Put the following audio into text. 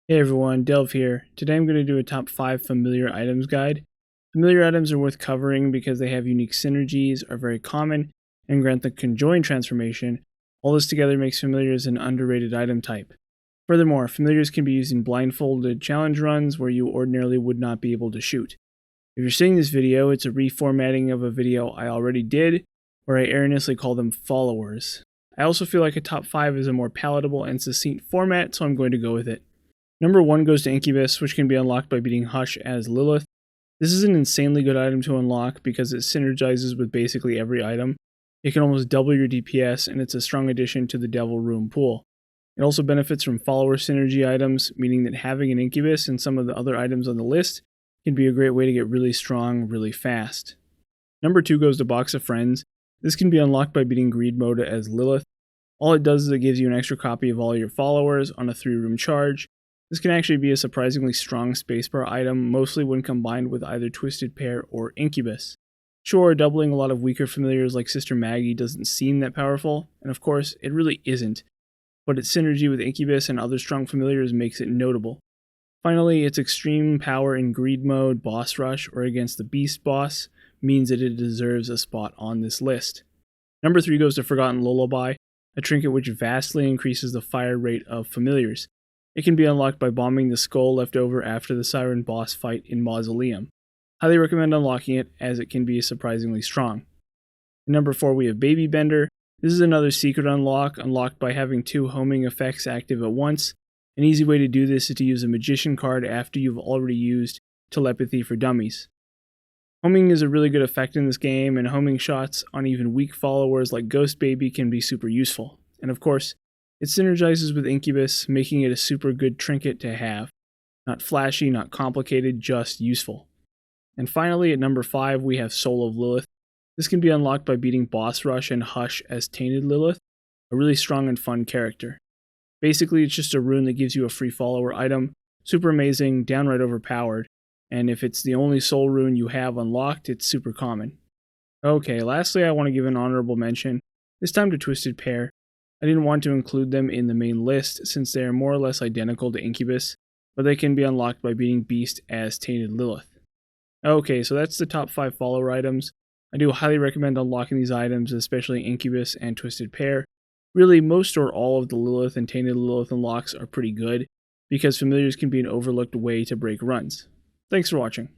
Hey everyone, Delve here. Today I'm going to do a top 5 familiar items guide. Familiar items are worth covering because they have unique synergies, are very common, and grant the conjoined transformation. All this together makes familiars an underrated item type. Furthermore, familiars can be used in blindfolded challenge runs where you ordinarily would not be able to shoot. If you're seeing this video, it's a reformatting of a video I already did, where I erroneously call them followers. I also feel like a top 5 is a more palatable and succinct format, so I'm going to go with it. Number 1 goes to Incubus, which can be unlocked by beating Hush as Lilith. This is an insanely good item to unlock because it synergizes with basically every item. It can almost double your DPS, and it's a strong addition to the Devil Room pool. It also benefits from follower synergy items, meaning that having an Incubus and some of the other items on the list can be a great way to get really strong really fast. Number 2 goes to Box of Friends. This can be unlocked by beating Greed Mode as Lilith. All it does is it gives you an extra copy of all your followers on a 3-room charge. This can actually be a surprisingly strong spacebar item, mostly when combined with either Twisted Pair or Incubus. Sure, doubling a lot of weaker familiars like Sister Maggie doesn't seem that powerful, and of course, it really isn't, but its synergy with Incubus and other strong familiars makes it notable. Finally, its extreme power in Greed Mode, Boss Rush, or against the Beast Boss means that it deserves a spot on this list. Number 3 goes to Forgotten Lullaby, a trinket which vastly increases the fire rate of familiars. It can be unlocked by bombing the skull left over after the Siren boss fight in Mausoleum. Highly recommend unlocking it, as it can be surprisingly strong. In number 4 we have Baby Bender. This is another secret unlock, unlocked by having 2 homing effects active at once. An easy way to do this is to use a Magician card after you've already used Telepathy for Dummies. Homing is a really good effect in this game, and homing shots on even weak followers like Ghost Baby can be super useful. And of course, it synergizes with Incubus, making it a super good trinket to have. Not flashy, not complicated, just useful. And finally, at number 5, we have Soul of Lilith. This can be unlocked by beating Boss Rush and Hush as Tainted Lilith, a really strong and fun character. Basically, it's just a rune that gives you a free follower item, super amazing, downright overpowered, and if it's the only soul rune you have unlocked, it's super common. Okay, lastly I want to give an honorable mention, this time to Twisted Pair. I didn't want to include them in the main list since they are more or less identical to Incubus, but they can be unlocked by beating Beast as Tainted Lilith. Okay, so that's the top 5 follower items. I do highly recommend unlocking these items, especially Incubus and Twisted Pair. Really, most or all of the Lilith and Tainted Lilith unlocks are pretty good, because familiars can be an overlooked way to break runs. Thanks for watching.